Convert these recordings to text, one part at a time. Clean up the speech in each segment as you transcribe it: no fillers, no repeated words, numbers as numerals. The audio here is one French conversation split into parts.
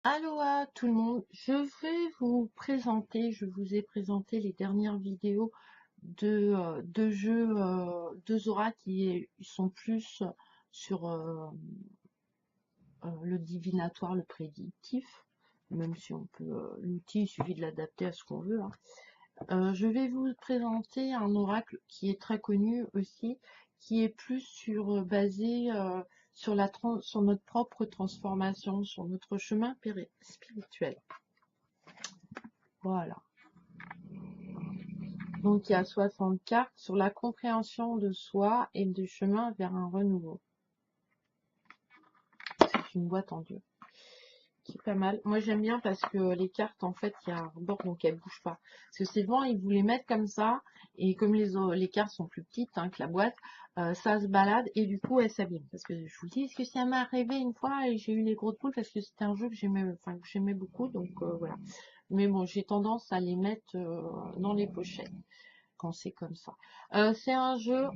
Allô à tout le monde, je vais vous présenter, je vous ai présenté les dernières vidéos de jeux, deux auras sont plus sur le divinatoire, le prédictif, même si on peut, l'outil, il suffit de l'adapter à ce qu'on veut, hein. Je vais vous présenter un oracle qui est très connu aussi, qui est plus basé sur sur notre propre transformation, sur notre chemin spirituel. Voilà. Donc il y a 60 cartes sur la compréhension de soi et du chemin vers un renouveau. C'est une boîte en dur. Qui est pas mal. Moi j'aime bien parce que les cartes en fait il y a un bord donc elles bougent pas. Parce que c'est bon ils vous les mettent comme ça et comme les cartes sont plus petites hein, que la boîte, ça se balade et du coup elles s'abîment. Parce que je vous dis est-ce que ça m'est arrivé une fois et j'ai eu les grosses boules parce que c'était un jeu que j'aimais beaucoup donc voilà. Mais bon j'ai tendance à les mettre dans les pochettes quand c'est comme ça. C'est un jeu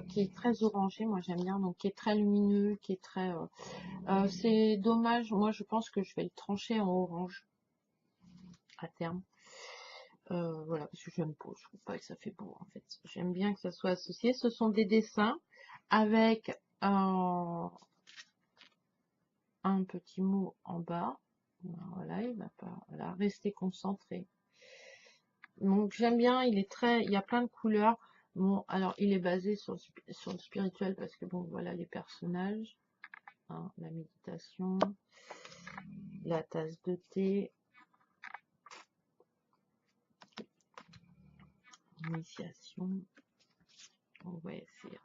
qui est très orangé, moi j'aime bien, donc qui est très lumineux, qui est très... c'est dommage, moi je pense que je vais le trancher en orange à terme. Voilà, parce que j'aime pas, je trouve pas que ça fait beau en fait. J'aime bien que ça soit associé. Ce sont des dessins avec un petit mot en bas. Voilà, il va pas... Voilà, rester concentré. Donc j'aime bien, il y a plein de couleurs. Bon, alors il est basé sur le spirituel parce que bon, voilà les personnages, hein, la méditation, la tasse de thé, l'initiation. Ouais, c'est.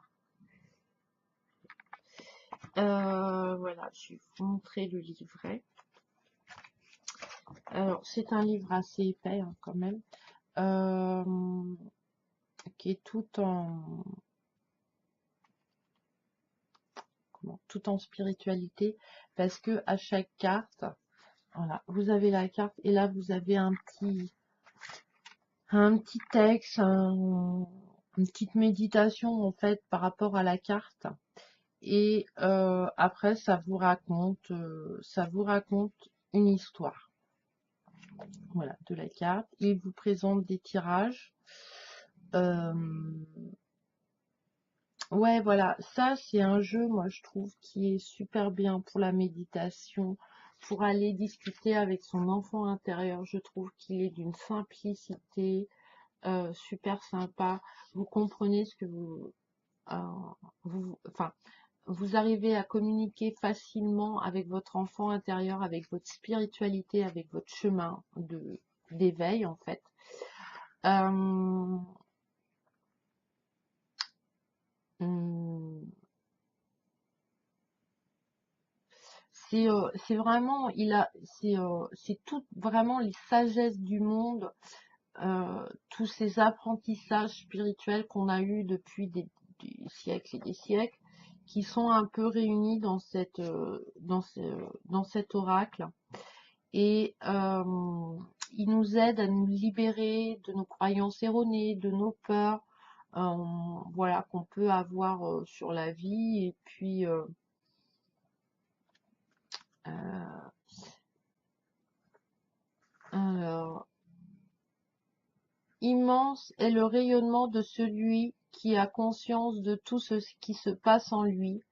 Voilà, je vais vous montrer le livret. Alors c'est un livre assez épais hein, quand même, qui est tout en spiritualité parce que à chaque carte, voilà, vous avez la carte et là vous avez un petit texte, une petite méditation en fait par rapport à la carte. Et après ça vous raconte une histoire. Voilà, de la carte. Il vous présente des tirages. Ouais, voilà, ça c'est un jeu, moi je trouve, qui est super bien pour la méditation, pour aller discuter avec son enfant intérieur. Je trouve qu'il est d'une simplicité super sympa. Vous comprenez ce que enfin, vous arrivez à communiquer facilement avec votre enfant intérieur, avec votre spiritualité, avec votre chemin d'éveil en fait. Hum, c'est vraiment, c'est tout vraiment les sagesses du monde, tous ces apprentissages spirituels qu'on a eus depuis des siècles et des siècles, qui sont un peu réunis dans cet oracle. Et il nous aide à nous libérer de nos croyances erronées, de nos peurs, voilà, qu'on peut avoir sur la vie. Et puis, alors, immense est le rayonnement de celui qui a conscience de tout ce qui se passe en lui,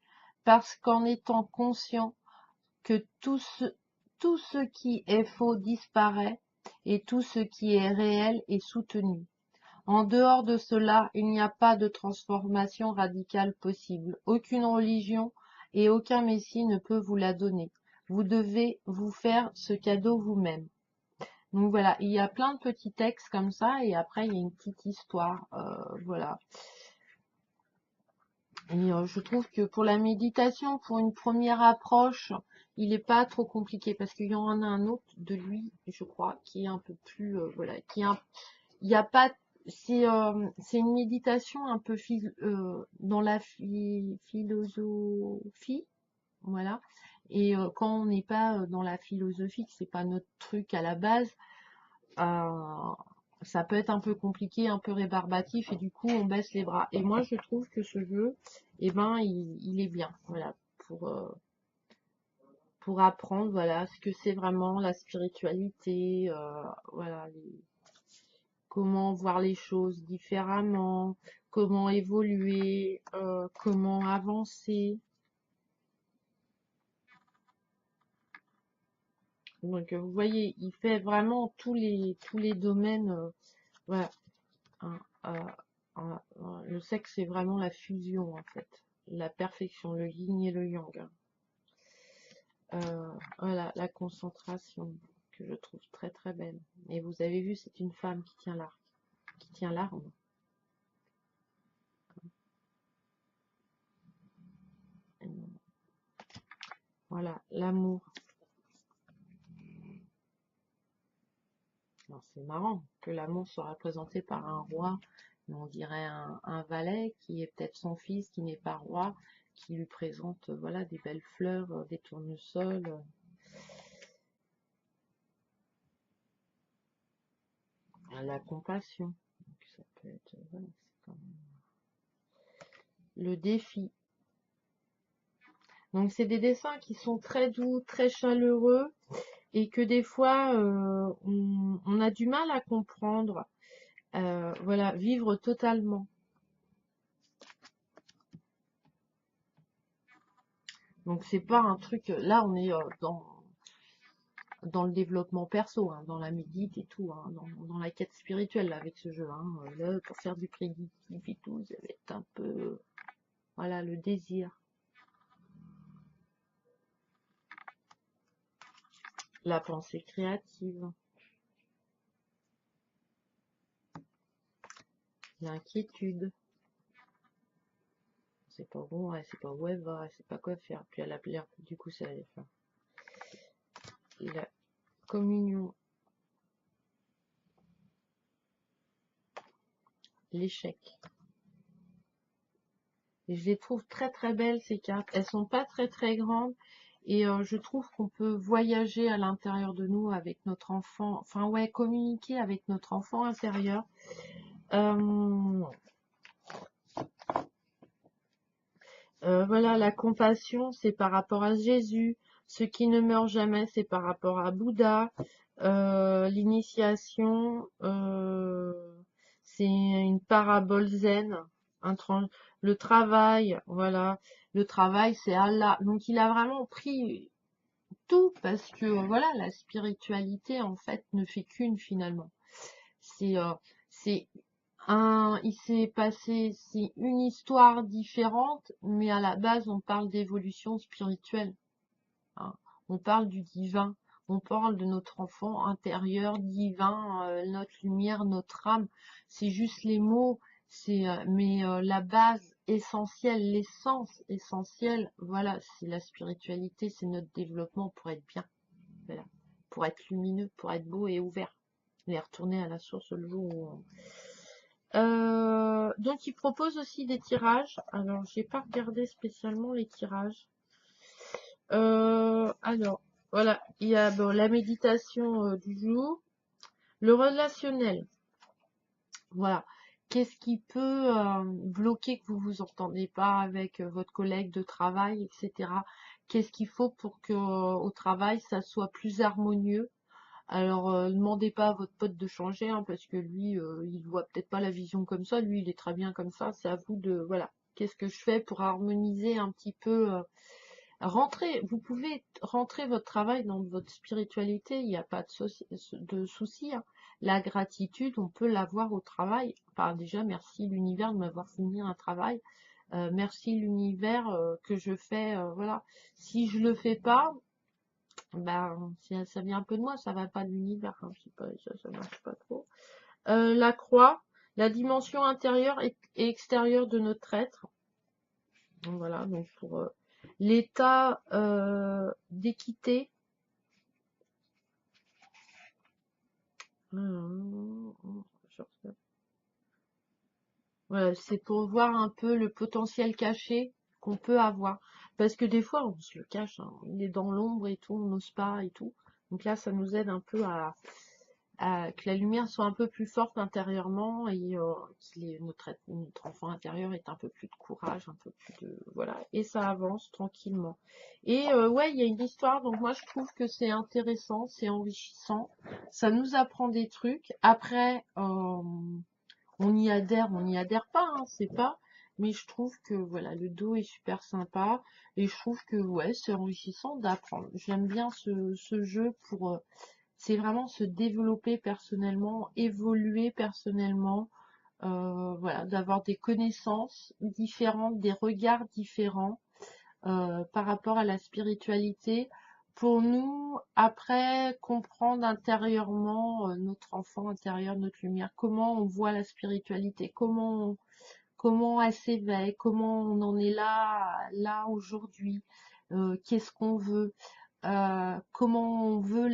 parce qu'en étant conscient que tout ce qui est faux disparaît et tout ce qui est réel est soutenu. En dehors de cela, il n'y a pas de transformation radicale possible. Aucune religion et aucun messie ne peut vous la donner. Vous devez vous faire ce cadeau vous-même. Donc voilà, il y a plein de petits textes comme ça et après il y a une petite histoire. Voilà. Et je trouve que pour la méditation, pour une première approche, il n'est pas trop compliqué parce qu'il y en a un autre de lui, je crois, qui est un peu plus, voilà, il n'y a pas, c'est une méditation un peu dans la philosophie, voilà. Et quand on n'est pas dans la philosophie, que c'est pas notre truc à la base, ça peut être un peu compliqué, un peu rébarbatif, et du coup on baisse les bras. Et moi je trouve que ce jeu, eh ben, il est bien, voilà, pour, pour apprendre, voilà, ce que c'est vraiment la spiritualité, voilà, comment voir les choses différemment, comment évoluer, comment avancer. Donc, vous voyez, il fait vraiment tous les domaines. Voilà. Hein, je sais que c'est vraiment la fusion, en fait. La perfection, le yin et le yang. Voilà, la concentration, que je trouve très très belle. Et vous avez vu, c'est une femme qui tient l'arc, qui tient l'arme. Voilà, l'amour. C'est marrant que l'amour soit représenté par un roi, mais on dirait un valet qui est peut-être son fils, qui n'est pas roi, qui lui présente voilà, des belles fleurs, des tournesols. La compassion. Donc, ça peut être, voilà, c'est quand même le défi. Donc c'est des dessins qui sont très doux, très chaleureux et que des fois on a du mal à comprendre. Voilà, vivre totalement. Donc c'est pas un truc. Là on est dans le développement perso, hein, dans la médite et tout, hein, dans la quête spirituelle là, avec ce jeu. Hein. Là, pour faire du prédictif et tout, ça va être un peu, voilà, le désir. La pensée créative. L'inquiétude. C'est pas bon, elle sait pas où elle va, elle sait pas quoi faire. Puis elle a l'air, du coup, ça allait faire. La communion. L'échec. Et je les trouve très très belles ces cartes. Elles sont pas très très grandes. Et je trouve qu'on peut voyager à l'intérieur de nous avec notre enfant. Enfin ouais, communiquer avec notre enfant intérieur. Voilà, la compassion, c'est par rapport à Jésus. Ce qui ne meurt jamais, c'est par rapport à Bouddha. L'initiation, c'est une parabole zen. Le travail, voilà. Le travail, c'est Allah. Donc, il a vraiment pris tout parce que, voilà, la spiritualité, en fait, ne fait qu'une finalement. C'est il s'est passé, c'est une histoire différente, mais à la base, on parle d'évolution spirituelle. Hein. On parle du divin, on parle de notre enfant intérieur divin, notre lumière, notre âme. C'est juste les mots, mais la base essentielle, l'essence essentielle, voilà, c'est la spiritualité, c'est notre développement pour être bien, voilà, pour être lumineux, pour être beau et ouvert, et retourner à la source le jour où donc il propose aussi des tirages. Alors j'ai pas regardé spécialement les tirages. Alors voilà, il y a bon, la méditation du jour, le relationnel. Voilà, qu'est-ce qui peut bloquer que vous vous entendez pas avec votre collègue de travail, etc. Qu'est-ce qu'il faut pour que au travail ça soit plus harmonieux? Alors, demandez pas à votre pote de changer, hein, parce que lui, il voit peut-être pas la vision comme ça. Lui, il est très bien comme ça. C'est à vous de, voilà. Qu'est-ce que je fais pour harmoniser un petit peu rentrer, vous pouvez rentrer votre travail dans votre spiritualité. Il n'y a pas de souci. Hein. La gratitude, on peut l'avoir au travail. Enfin, déjà, merci l'univers de m'avoir fourni un travail. Merci l'univers que je fais. Voilà. Si je le fais pas, ben, ça vient un peu de moi, ça va pas de l'univers, hein, je sais pas, ça marche pas trop. La croix, la dimension intérieure et extérieure de notre être. Donc, voilà, donc pour l'état d'équité. Voilà, c'est pour voir un peu le potentiel caché qu'on peut avoir. Parce que des fois, on se le cache, hein, il est dans l'ombre et tout, on n'ose pas et tout. Donc là, ça nous aide un peu que la lumière soit un peu plus forte intérieurement et notre enfant intérieur ait un peu plus de courage, un peu plus de... Voilà, et ça avance tranquillement. Et ouais, il y a une histoire, donc moi je trouve que c'est intéressant, c'est enrichissant, ça nous apprend des trucs. Après, on y adhère pas, hein, c'est pas... Mais je trouve que voilà, le dos est super sympa et je trouve que ouais, c'est enrichissant d'apprendre. J'aime bien ce jeu pour... c'est vraiment se développer personnellement, évoluer personnellement, voilà, d'avoir des connaissances différentes, des regards différents par rapport à la spiritualité. Pour nous, après, comprendre intérieurement notre enfant intérieur, notre lumière, comment on voit la spiritualité, comment elle s'éveille, comment on en est là aujourd'hui, qu'est-ce qu'on veut, comment on veut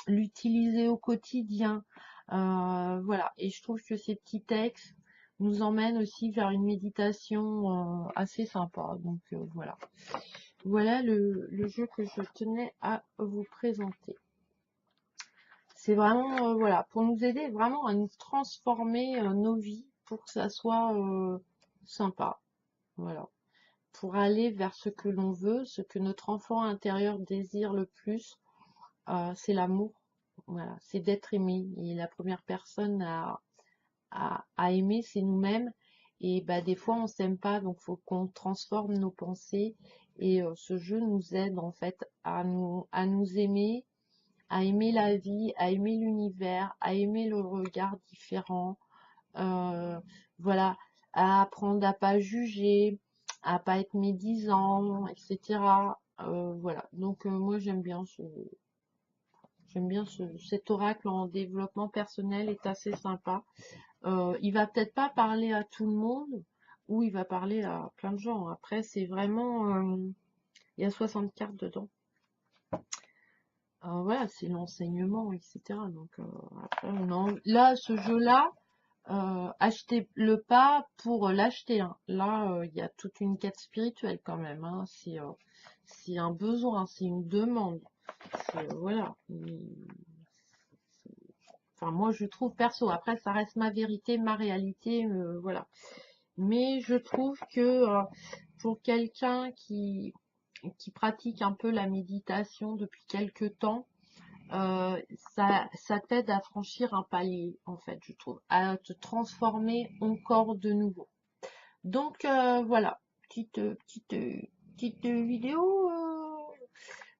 l'utiliser au quotidien. Voilà, et je trouve que ces petits textes nous emmènent aussi vers une méditation assez sympa. Donc voilà. Voilà le jeu que je tenais à vous présenter. C'est vraiment voilà, pour nous aider vraiment à nous transformer nos vies pour que ça soit sympa. Voilà. Pour aller vers ce que l'on veut, ce que notre enfant intérieur désire le plus, c'est l'amour. Voilà, c'est d'être aimé. Et la première personne à aimer, c'est nous-mêmes. Et bah, des fois, on s'aime pas, donc faut qu'on transforme nos pensées. Et ce jeu nous aide en fait à nous aimer, à aimer la vie, à aimer l'univers, à aimer le regard différent. Voilà, à apprendre à pas juger, à pas être médisant, etc. Voilà, donc moi j'aime bien cet oracle en développement personnel, est assez sympa. Il va peut-être pas parler à tout le monde, ou il va parler à plein de gens. Après, c'est vraiment... il y a 60 cartes dedans. Voilà, c'est l'enseignement, etc. Donc, après, là, ce jeu-là, achetez-le pas pour l'acheter, hein. Là, il y a toute une quête spirituelle quand même, hein. C'est un besoin, c'est une demande. Voilà. Enfin, moi, je trouve perso. Après, ça reste ma vérité, ma réalité, voilà. Mais je trouve que pour quelqu'un qui pratique un peu la méditation depuis quelques temps, ça t'aide à franchir un palier, en fait, je trouve, à te transformer encore de nouveau. Donc, voilà, petite vidéo.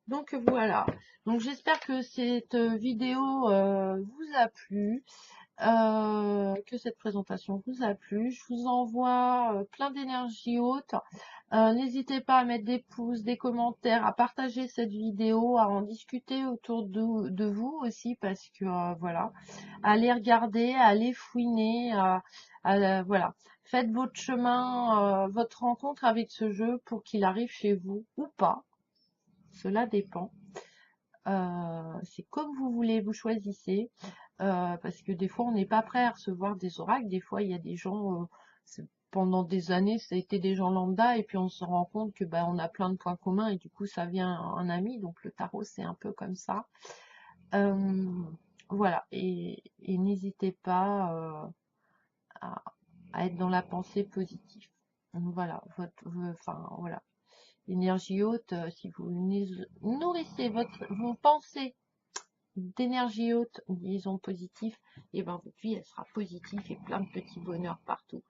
Donc voilà. Donc j'espère que cette vidéo vous a plu. Que cette présentation vous a plu. Je vous envoie plein d'énergie haute. N'hésitez pas à mettre des pouces, des commentaires, à partager cette vidéo, à en discuter autour de vous aussi, parce que voilà, allez regarder, allez fouiner, voilà. Faites votre chemin, votre rencontre avec ce jeu pour qu'il arrive chez vous ou pas. Cela dépend. C'est comme vous voulez, vous choisissez. Parce que des fois, on n'est pas prêt à recevoir des oracles. Des fois, il y a des gens, pendant des années, ça a été des gens lambda, et puis on se rend compte que bah, on a plein de points communs, et du coup, ça vient un ami. Donc, le tarot, c'est un peu comme ça. Voilà, et n'hésitez pas à être dans la pensée positive. Donc, voilà, enfin, voilà. L'énergie haute, si vous nourrissez vos pensées d'énergie haute, disons positive, et ben votre vie elle sera positive et plein de petits bonheurs partout.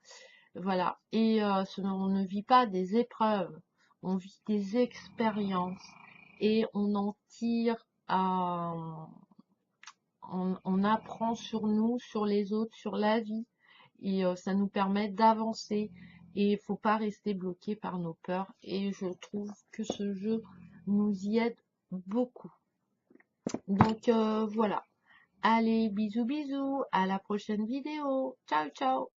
Voilà. Et on ne vit pas des épreuves, on vit des expériences et on en tire on apprend sur nous, sur les autres, sur la vie, et ça nous permet d'avancer, et il faut pas rester bloqué par nos peurs, et je trouve que ce jeu nous y aide beaucoup. Donc voilà. Allez, bisous bisous, à la prochaine vidéo. Ciao ciao.